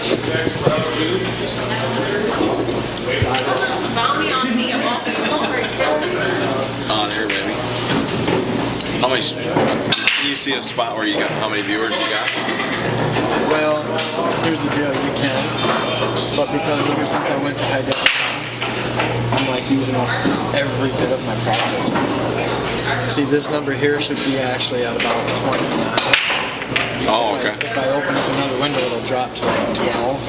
On here, baby. How many? Can you see a spot where you got how many viewers you got? Well, here's the deal, you can. But because ever since I went to high definition, I'm like using up every bit of my processor. See, this number here should be actually at about 29. Oh, okay. If I open up another window, it'll drop to like 12,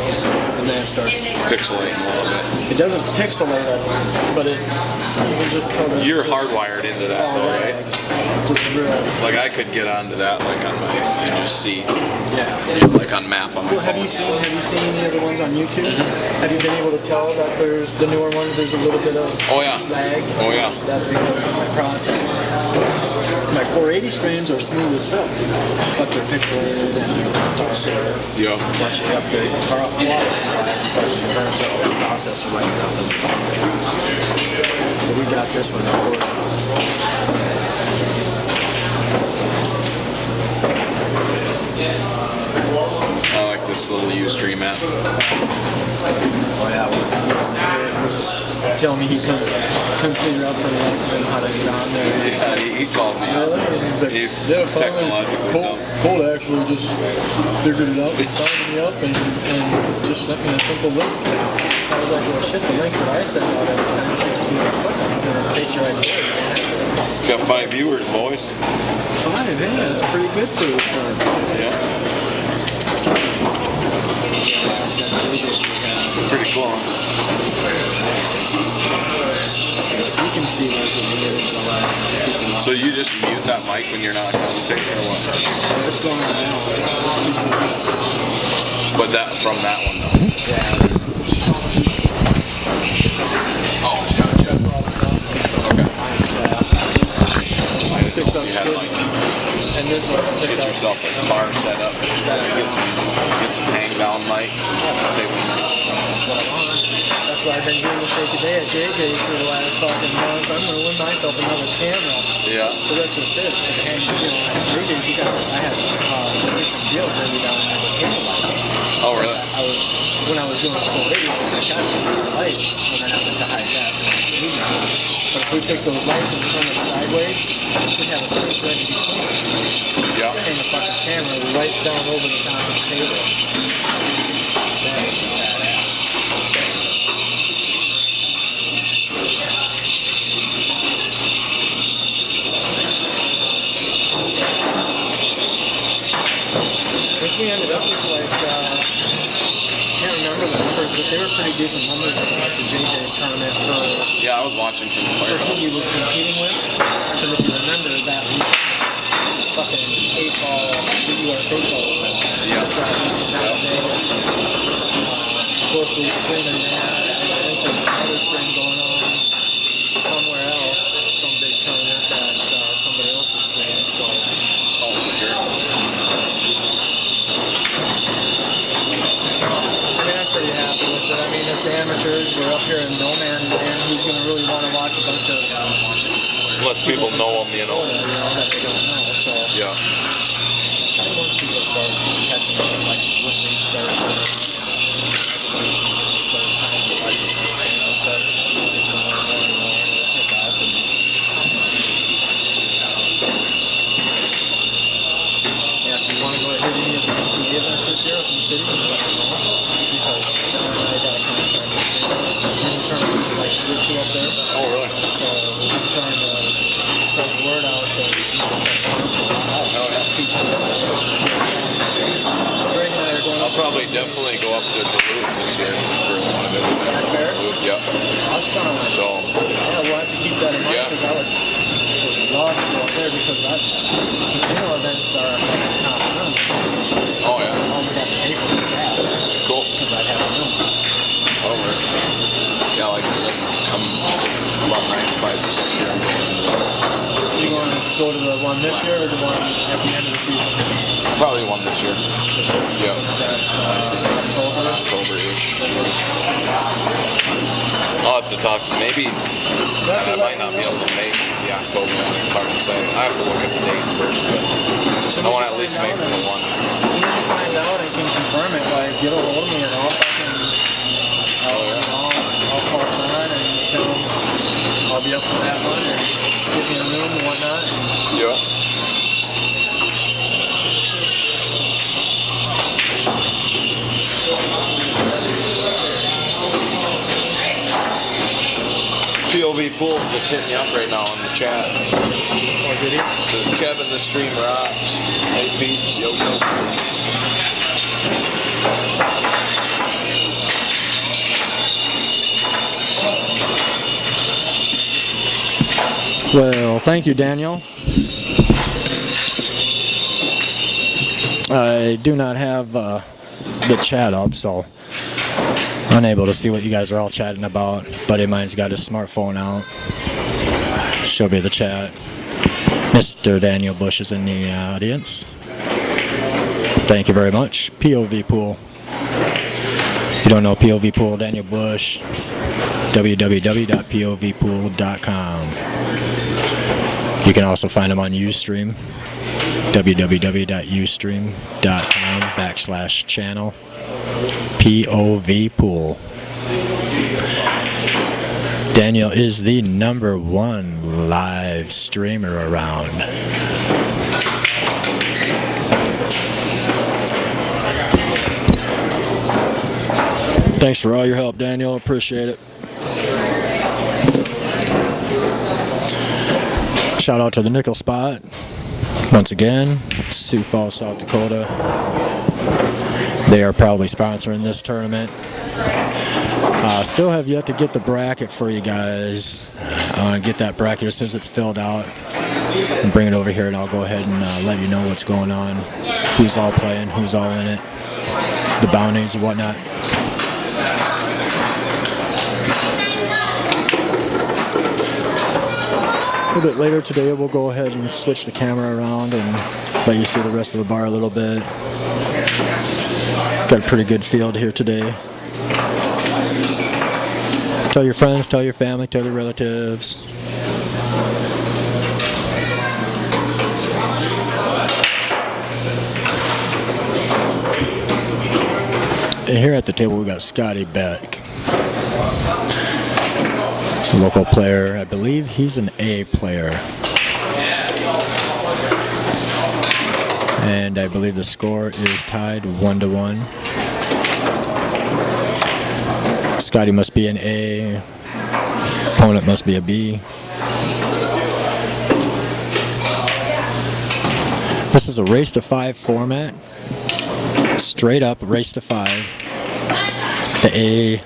and then it starts Pixelating a little bit. It doesn't pixelate it, but you can just tell that. You're hardwired into that, though, right? Just real. Like I could get onto that, like on my, and just see. Yeah. Like on map on my phone. Have you seen any of the ones on YouTube? Have you been able to tell that there's the newer ones? There's a little bit of lag. Oh yeah. That's because of my processor. My 480 streams are smooth as silk, but they're pixelated and they're darker. Yeah. Once you update the quality, it turns out that processor like nothing. So we got this one recorded. I like this little Ustream app. Oh yeah, he was telling me he couldn't figure out for the life of him how to get on there. Yeah, he called me up. He's technologically dumb. Cole actually just figured it out and signed me up and just sent me a simple link. I was like, well shit, the links that I send out every time you should just be able to click on it and it takes you right there. Got 5 viewers, boys. 5, yeah, that's pretty good for the start. Yeah. Pretty cool. So you can see there's a little bit of lag. So you just mute that mic when you're not commentating or what? What's going on now? But that from that one though. Yeah. Oh, gotcha. That's where all the sounds come from. Okay. I picks up you had like and this one get yourself a bar set up. Get some hang down mics. That's what I want. That's why I've been doing the shake a day at JJ's for the last fucking month. I'm gonna win myself another camera. Yeah. Because that's just it. And at JJ's I had away from Jill bring me down and have a camera light. Oh really? When I was doing the full video, I was like, God, these lights when I have to hide that. But if we take those lights and turn them sideways, we have a space ready to be clean. Yeah. Hang the fucking camera right down over the top of the table. I think we ended up with like, I can't remember the numbers, but they were pretty decent numbers at the JJ's tournament for... Yeah, I was watching from the For who firehouse. we were competing with. Because if you remember that fucking 8-ball, the US 8-ball. Yeah. Of course, we streaming that. I think there's another stream going on somewhere else, some big tournament that somebody else is streaming. So, Oh, for sure. I mean, I'm pretty happy with it. I mean, it's amateurs. We're up here in no man's land. Who's going to really want to watch a bunch of... Unless people know them, you know. That they don't know. So, Yeah. once people start catching on, like when we start, yeah, if you want to go ahead any of the PPE events this year from the city, let me know. Because I got a contract this year. Many tournaments are like year 2 up there. Oh, really? So I'm trying to spread the word out to I'll probably definitely go up to Duluth this year for one of the events up in Duluth. Yeah. Awesome. So. Yeah, we'll have to keep that in mind because I would love to go up there because casino events are like half. Oh yeah. All we got to pay for is gas. Cool. Because I'd have a room. Oh, right. Yeah, like I said, I'm about 95% sure. You want to go to the one this year or the one at the end of the season? Probably one this year. Yeah. Is that October? October-ish. I'll have to talk to maybe. I might not be able to make the be October. It's hard to say. I have to look at the dates first, but I want to at least make it to one. As soon as you find out and can confirm it, like get a hold of me and I'll call John and tell him I'll be up for that one and get me a room and whatnot. Yeah. POV Pool just hit me up right now in the chat. Oh, did he? Says Kevin, the stream rocks. Hey peeps, yo yo. Well, thank you, Daniel. I do not have the chat up, so unable to see what you guys are all chatting about. Buddy of mine's got his smartphone out. Show me the chat. Mr. Daniel Bush is in the audience. Thank you very much. POV Pool. If you don't know POV Pool, Daniel Bush, www.povpool.com. You can also find him on Ustream, www.ustream.com/channel POV Pool. Daniel is the #1 live streamer around. Thanks for all your help, Daniel. Appreciate it. Shout out to the Nickel Spot. Once again, Sioux Falls, South Dakota. They are proudly sponsoring this tournament. Still have yet to get the bracket for you guys. Get that bracket as soon as it's filled out and bring it over here, and I'll go ahead and let you know what's going on, who's all playing, who's all in it, the bounties and whatnot. A little bit later today, we'll go ahead and switch the camera around and let you see the rest of the bar a little bit. Got a pretty good field here today. Tell your friends, tell your family, tell your relatives. And here at the table we got Scotty Beck, a local player. I believe he's an A player. And I believe the score is tied 1-1. Scotty must be an A, opponent must be a B. This is a race to 5 format, straight up race to 5. The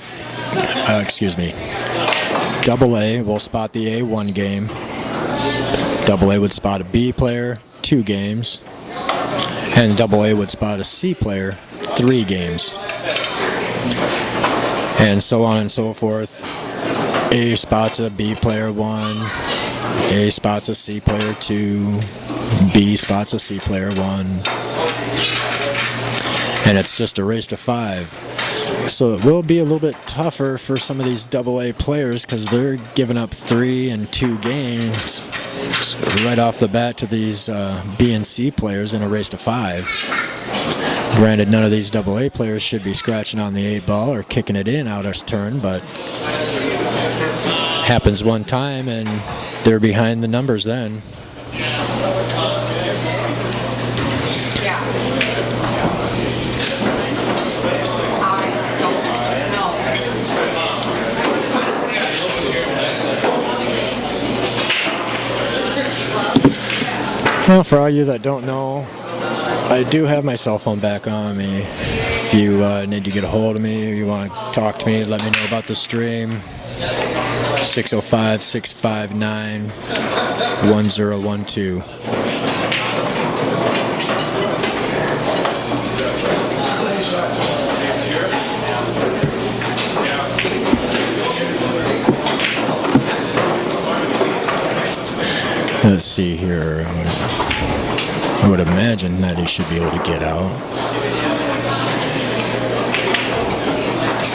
Double A will spot the A 1 game. Double A would spot a B player 2 games, and Double A would spot a C player 3 games. And so on and so forth. A spots a B player 1, A spots a C player 2, B spots a C player 1. And it's just a race to 5. So it will be a little bit tougher for some of these AA players because they're giving up 3 and 2 games right off the bat to these B and C players in a race to 5. Granted, none of these AA players should be scratching on the 8 ball or kicking it in out of turn, but happens one time and they're behind the numbers then. Well, for all you that don't know, I do have my cell phone back on me. If you need to get a hold of me or you want to talk to me, let me know about the stream. 605-659-1012. Let's see here. I would imagine that he should be able to get out.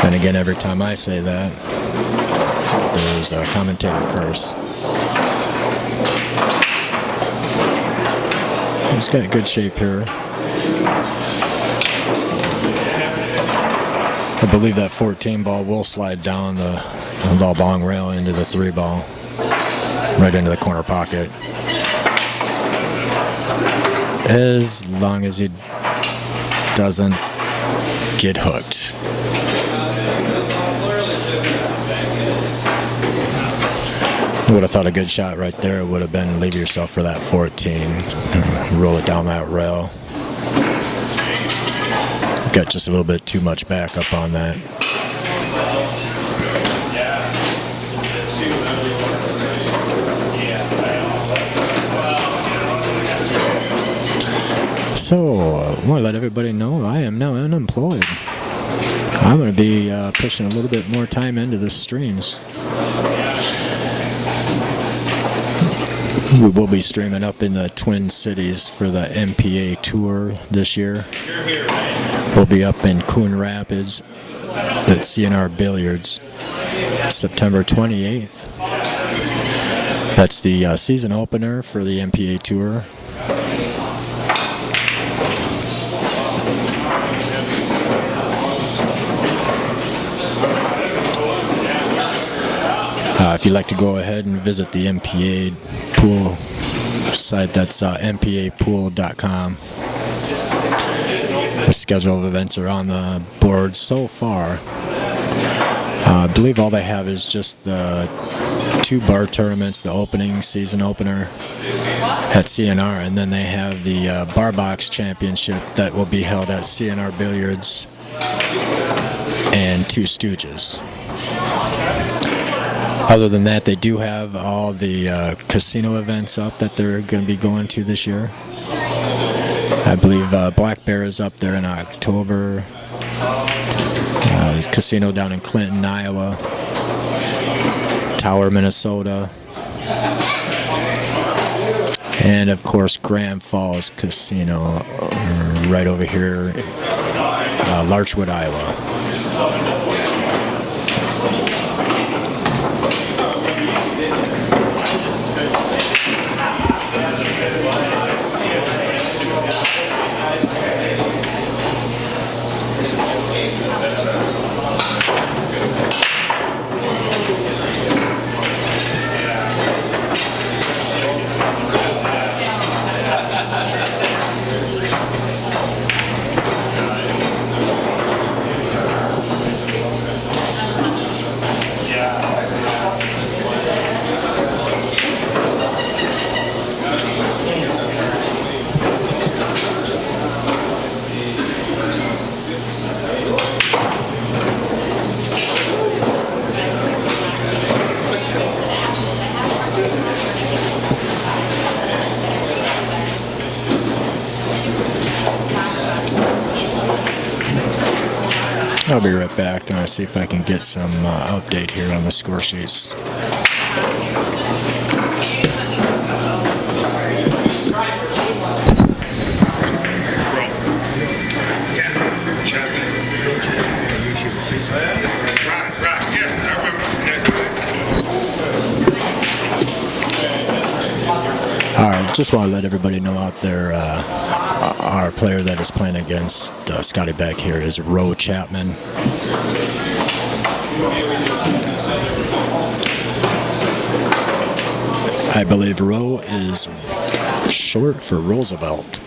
And again, every time I say that, there's a commentator curse. he's got good shape here. I believe that 14 ball will slide down the long rail into the 3 ball, right into the corner pocket. As long as he doesn't get hooked. I would have thought a good shot right there would have been leave yourself for that 14, roll it down that rail. Got just a little bit too much back up on that. So, I want to let everybody know I am now unemployed. I'm going to be pushing a little bit more time into the streams. We will be streaming up in the Twin Cities for the MPA tour this year. We'll be up in Coon Rapids at CNR Billiards September 28th. That's the season opener for the MPA tour. If you'd like to go ahead and visit the MPA pool site, that's mpapool.com. The schedule of events are on the board so far. I believe all they have is just the 2 bar tournaments, the opening season opener at CNR, and then they have the bar box championship that will be held at CNR Billiards and Two Stooges. Other than that, they do have all the casino events up that they're going to be going to this year. I believe Black Bear is up there in October. Casino down in Clinton, Iowa. Tower, Minnesota. And of course, Grand Falls Casino right over here, Larchwood, Iowa. I'll be right back and see if I can get some update here on the score sheets. Alright, just want to let everybody know out there, our player that is playing against Scotty Beck here is Roosevelt Chapman. I believe Ro is short for Roosevelt.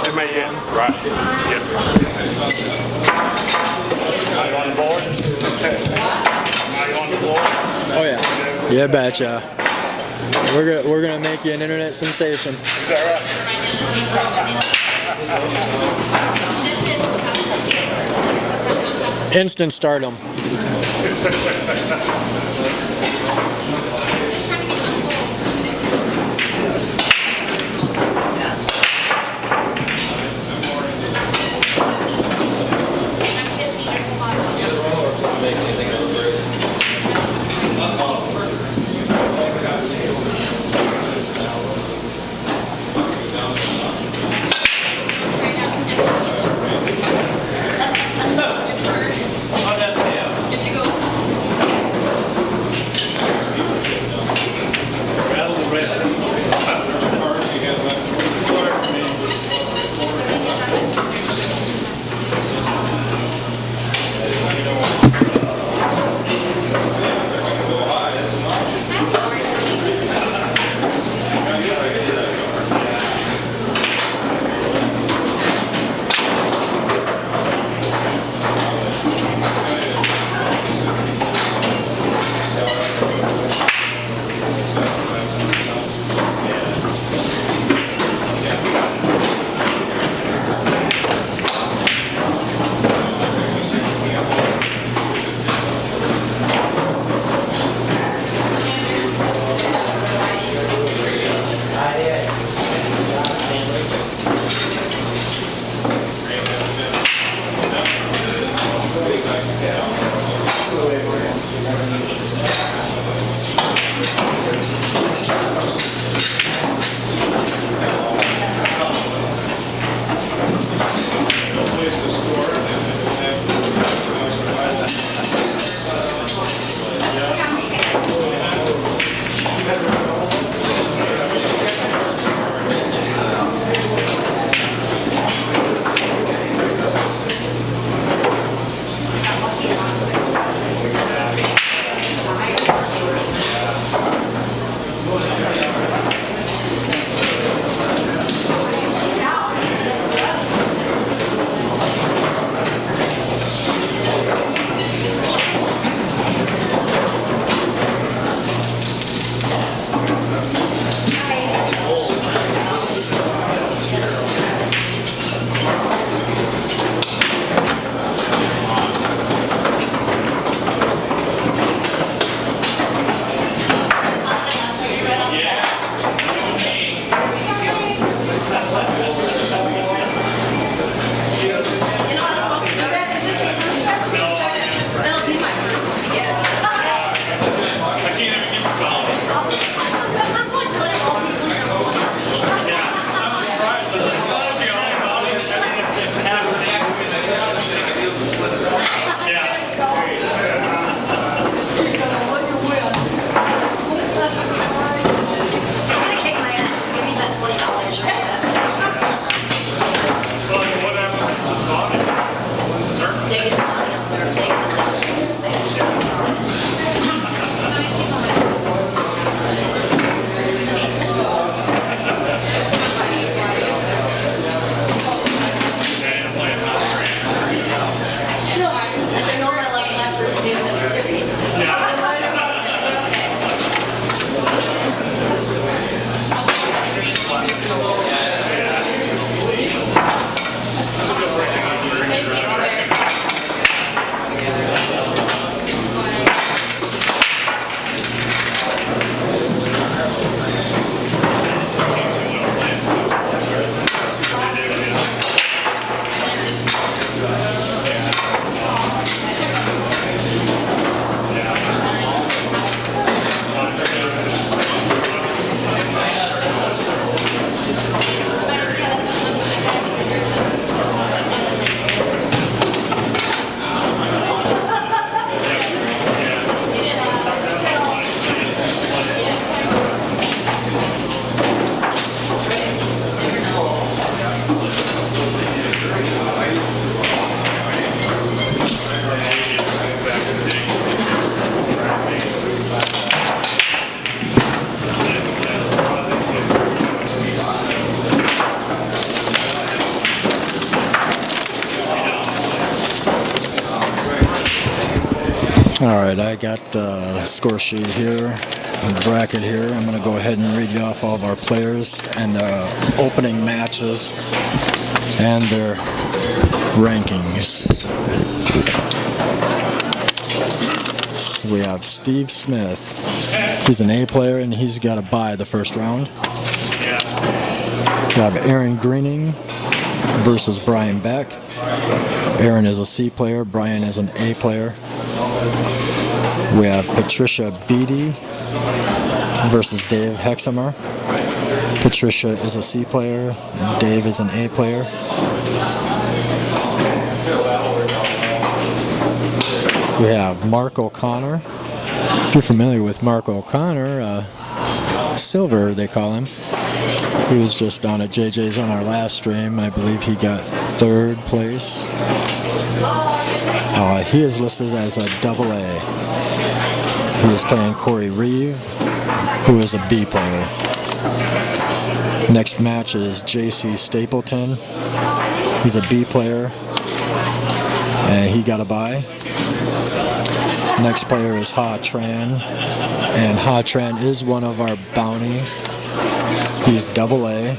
CHAPMAN. Right. Yep. Are you on the board? Are you on the board? Oh yeah. Yeah, betcha. We're gonna make you an internet sensation. Is that right? Instant stardom. Alright, I got the score sheet here, the bracket here. I'm going to go ahead and read you off all of our players and their opening matches and their rankings. So we have Steve Smith. He's an A player and he's got a bye the first round. We have Aaron Greening versus Brian Beck. Aaron is a C player, Brian is an A player. We have Patricia Beatty versus Dave Hexamer. Patricia is a C player, Dave is an A player. We have Mark O'Connor. If you're familiar with Mark O'Connor, Silver they call him. He was just down at JJ's on our last stream. I believe he got 3rd place. He is listed as a AA. He is playing Corey Reeve, who is a B player. Next match is JC Stapleton. He's a B player, and he got a bye. Next player is Ha Tran, and Ha Tran is one of our bounties. He's AA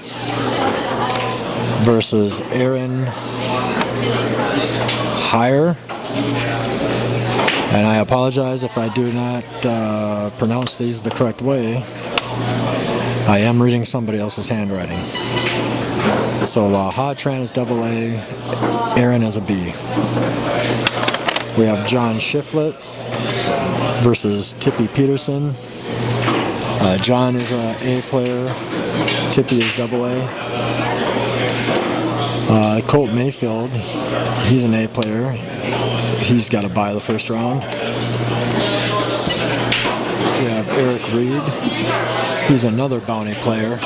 versus Aaron Heyer. And I apologize if I do not pronounce these the correct way. I am reading somebody else's handwriting. So Ha Tran is AA, Aaron is a B. We have John Shiflett versus Tippy Peterson. John is a A player, Tippy is AA. Colt Mayfield, he's an A player. He's got a bye the first round. We have Eric Reed. He's another bounty player.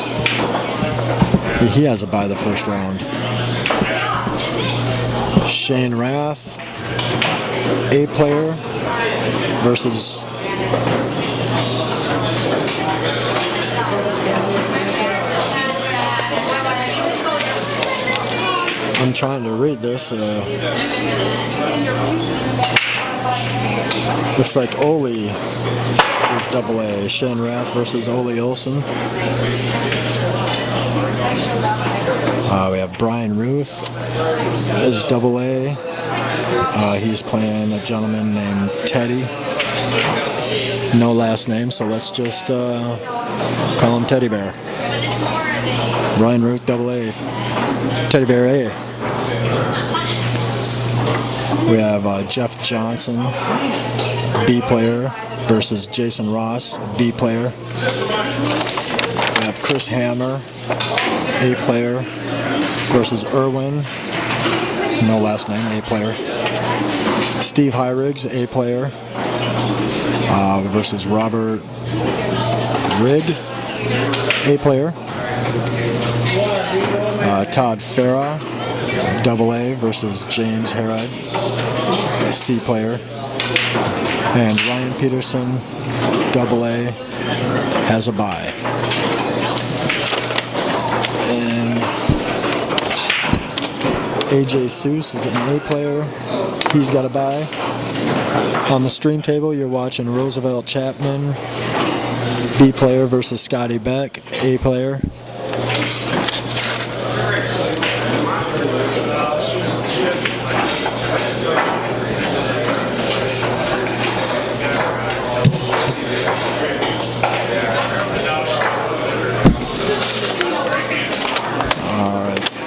He has a bye the first round. Shane Rath, A player versus I'm trying to read this. Looks like Ole is AA. Shane Rath versus Ole Olson. We have Brian Ruth is AA. He's playing a gentleman named Teddy. No last name, so let's just call him Teddy Bear. Brian Ruth AA. Teddy Bear A. We have Jeff Johnson, B player, versus Jason Ross, B player. We have Chris Hammer, A player, versus Irwin, no last name, A player. Steve Hyriggs, A player, versus Robert Rigg, A player. Todd Farah, AA versus James Herod, C player. And Ryan Peterson, AA, has a bye. And AJ Sioux is an A player. He's got a bye. On the stream table, you're watching Roosevelt Chapman, B player versus Scotty Beck, A player.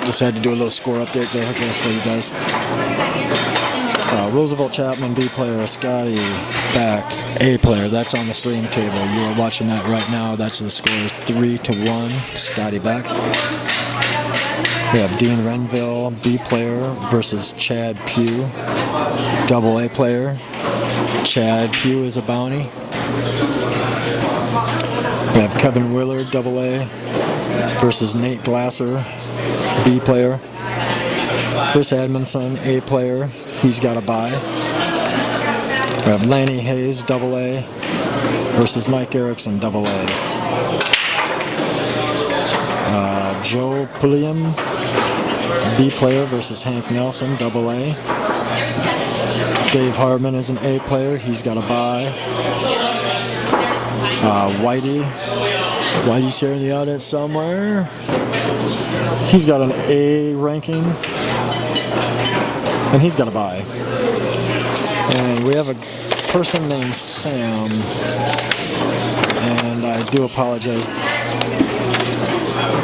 Just had to do a little score update there for you guys. Roosevelt Chapman, B player, Scotty Beck, A player. That's on the stream table. You are watching that right now. That's the score is 3-1, Scotty Beck. We have Dean Renville, B player, versus Chad Pugh, AA player. Chad Pugh is a bounty. We have Kevin Willard, AA, versus Nate Glasser, B player. Chris Edmondson, A player. He's got a bye. We have Lanny Hayes, AA, versus Mike Erickson, AA. Joe Pulliam, B player, versus Hank Nelson, AA. Dave Hartman is an A player. He's got a bye. Whitey's here in the audience somewhere. He's got an A ranking. And he's got a bye. And we have a person named Sam. And I do apologize,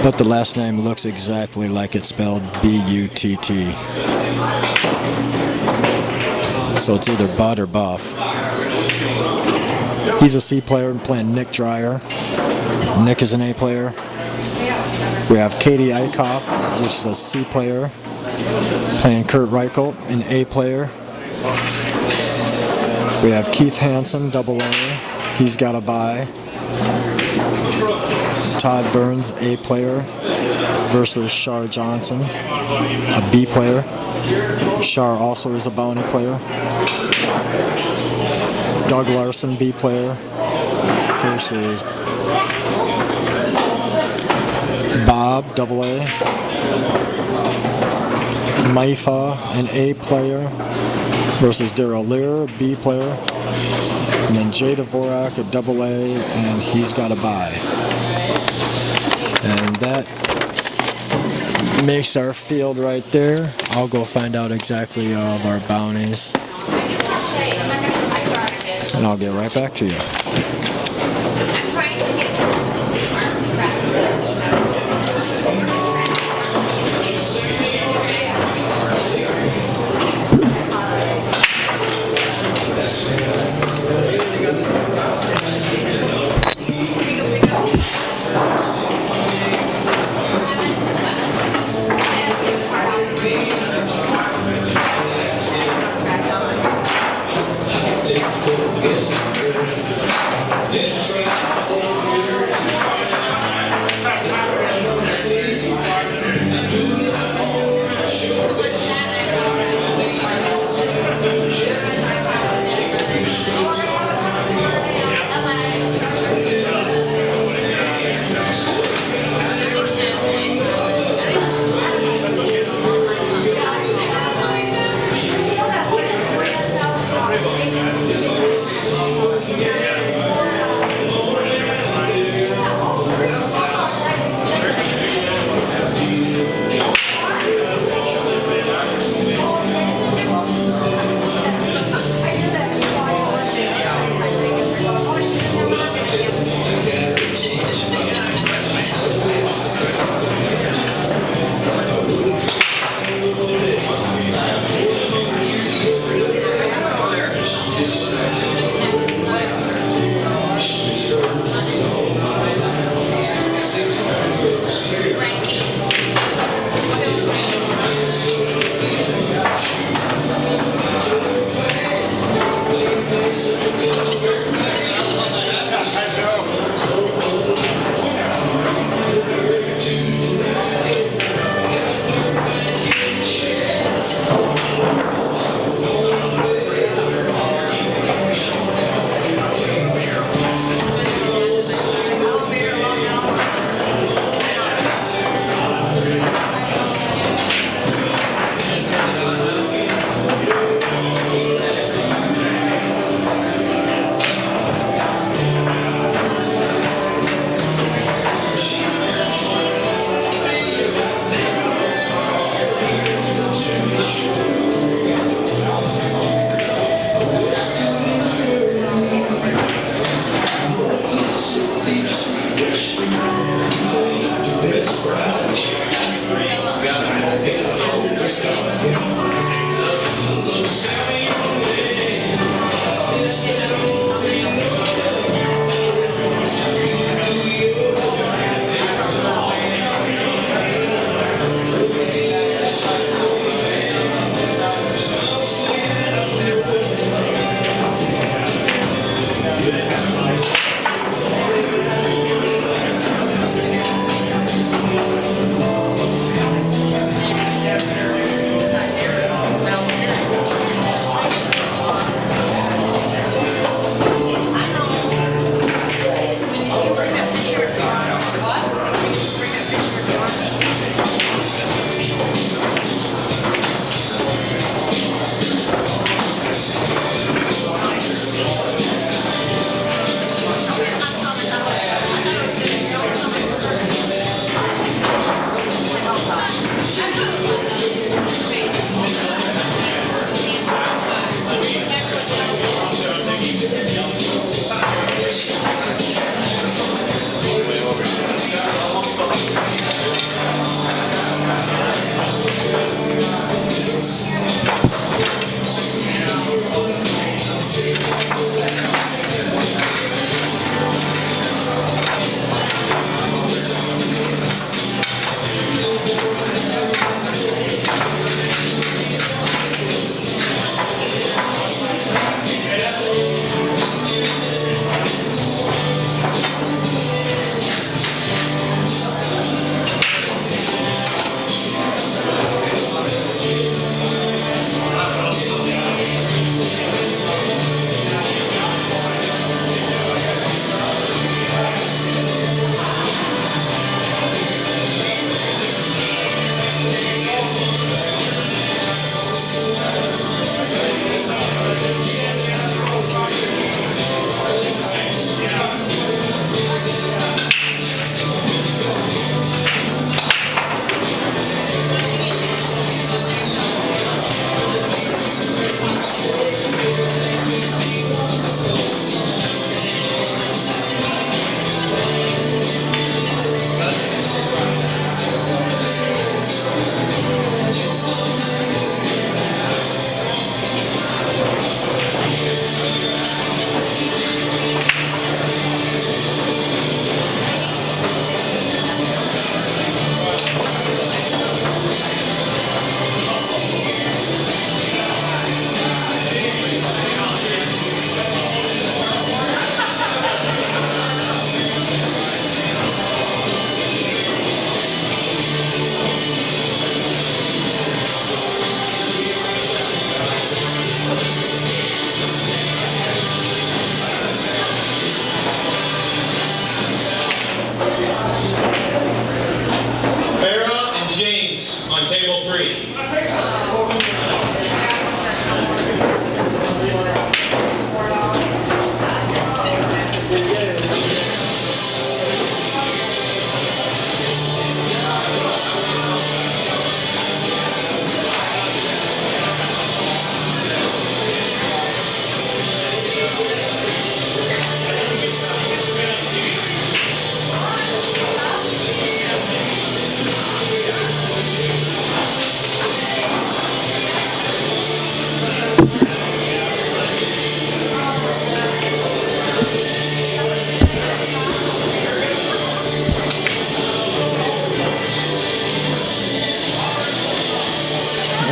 but the last name looks exactly like it's spelled B-U-T-T. So it's either Bud or Buff. He's a C player and playing Nick Dreyer. Nick is an A player. We have Katie Eichhoff, which is a C player, playing Kurt Reichelt, an A player. We have Keith Hansen, double A. He's got a bye. Todd Burns, A player, versus Shar Johnson, a B player. Shar also is a bounty player. Doug Larson, B player, versus Bob, double A. Maifa, an A player, versus Daryl Lear, B player. And then Jay Dvorak, a double A, and he's got a bye. And that makes our field right there. I'll go find out exactly all of our bounties. And I'll get right back to you.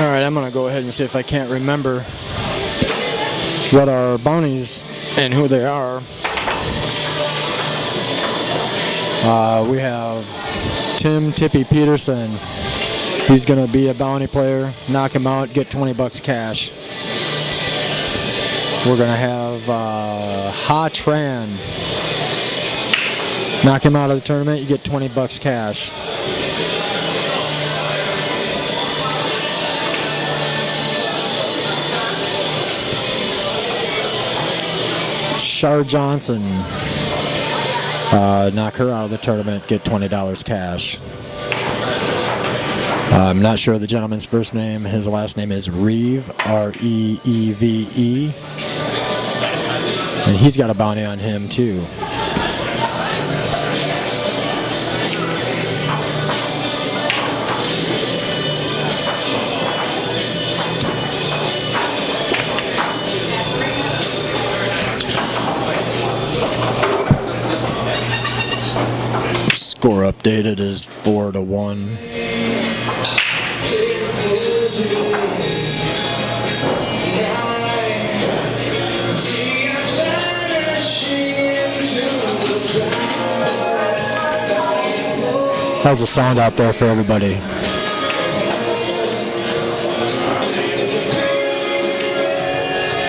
Alright, I'm going to go ahead and see if I can't remember what our bounties and who they are. We have Tim Tippy Peterson. He's going to be a bounty player. Knock him out, get $20 cash. We're going to have Ha Tran. Knock him out of the tournament, you get $20 cash. Shar Johnson. Knock her out of the tournament, get $20 cash. I'm not sure of the gentleman's first name. His last name is Reeve, R-E-E-V-E. And he's got a bounty on him too. Score updated is 4-1. How's the sound out there for everybody?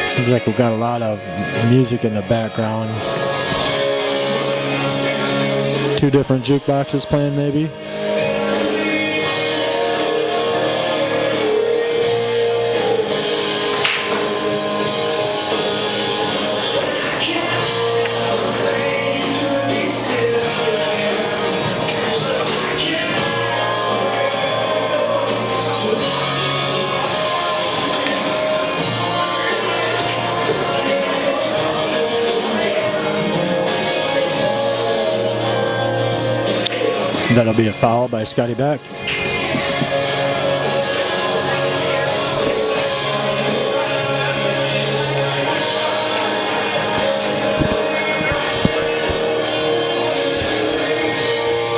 Seems like we've got a lot of music in the background. 2 different jukeboxes playing maybe. That'll be a foul by Scotty Beck.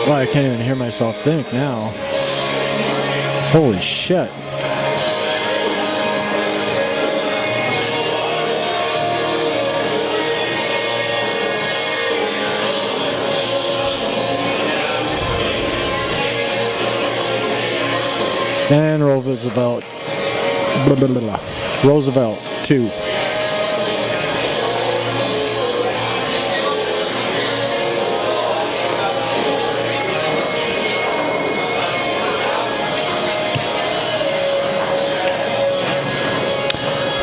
Well, I can't even hear myself think now. Holy shit. And Roosevelt, Roosevelt 2.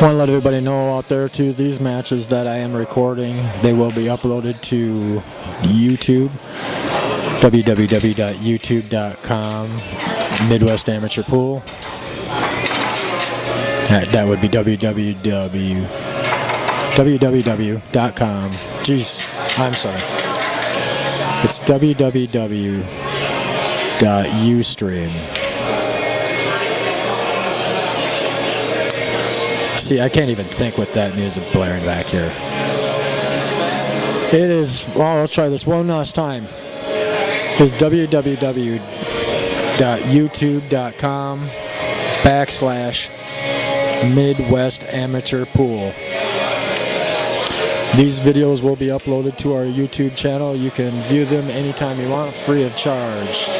Want to let everybody know out there too, these matches that I am recording, they will be uploaded to YouTube, www.youtube.com. Midwest Amateur Pool. That would be www.com. Jeez, I'm sorry. It's www.ustream. See, I can't even think with that music blaring back here. It is, well, let's try this one last time. It's www.youtube.com/Midwest Amateur Pool. These videos will be uploaded to our YouTube channel. You can view them anytime you want, free of charge.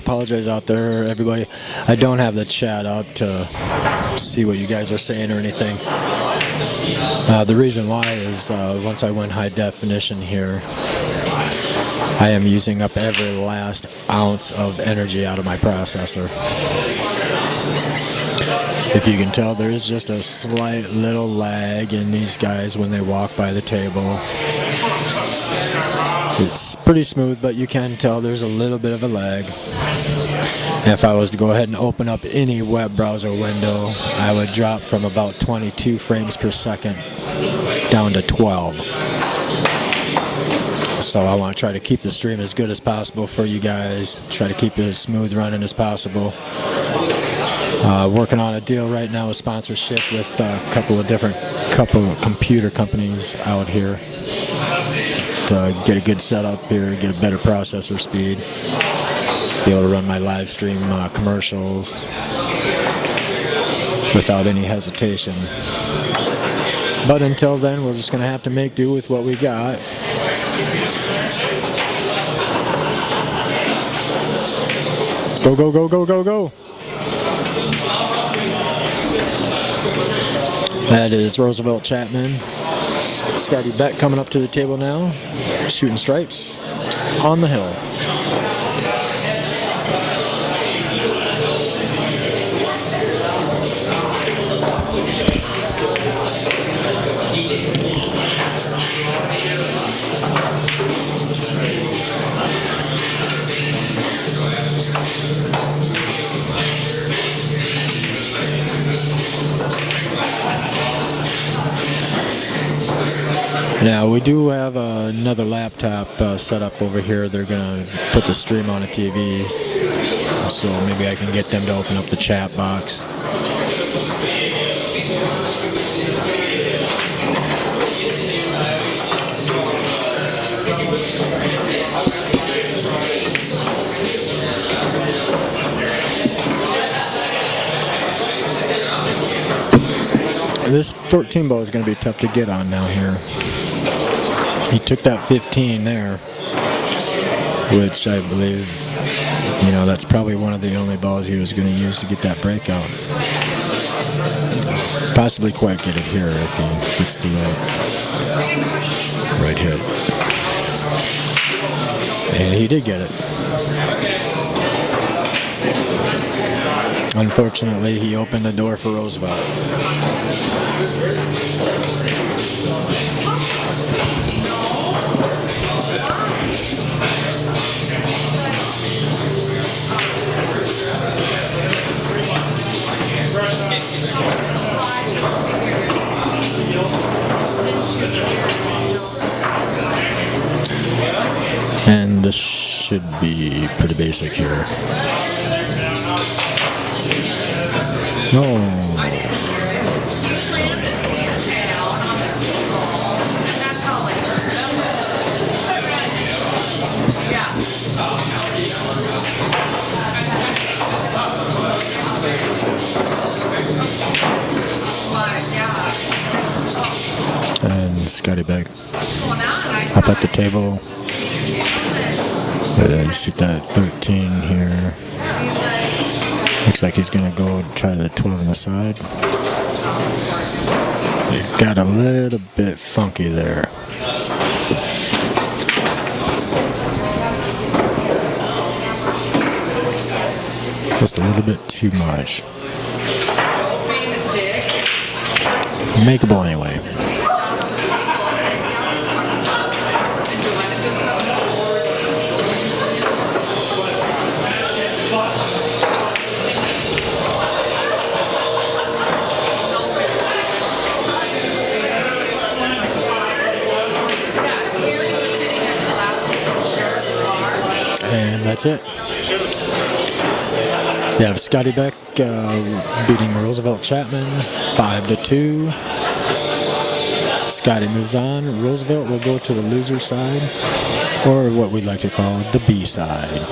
apologize out there, everybody. I don't have the chat up to see what you guys are saying or anything. The reason why is once I went high definition here, I am using up every last ounce of energy out of my processor. If you can tell, there is just a slight little lag in these guys when they walk by the table. It's pretty smooth, but you can tell there's a little bit of a lag. If I was to go ahead and open up any web browser window, I would drop from about 22 frames per second down to 12. So I want to try to keep the stream as good as possible for you guys, try to keep it as smooth running as possible. Working on a deal right now, a sponsorship with a couple of computer companies out here to get a good setup here, get a better processor speed, be able to run my live stream commercials without any hesitation. But until then, we're just going to have to make do with what we got. Go, go, go, go, go, go. That is Roosevelt Chapman. Scotty Beck coming up to the table now, shooting stripes on the hill. Now we do have another laptop set up over here. They're gonna put the stream on a TV, so maybe I can get them to open up the chat box. This 14 ball is going to be tough to get on now here. He took that 15 there, which I believe, that's probably one of the only balls he was going to use to get that breakout. Possibly quite get it here if he gets the right hit. And he did get it. Unfortunately, he opened the door for Roosevelt. And this should be pretty basic here. No. And Scotty Beck up at the table. Shoot that 13 here. Looks like he's going to go try the 12 on the side. It got a little bit funky there. Just a little bit too much. Makeable anyway. And that's it. You have Scotty Beck beating Roosevelt Chapman 5-2. Scotty moves on. Roosevelt will go to the loser side, or what we'd like to call the B side.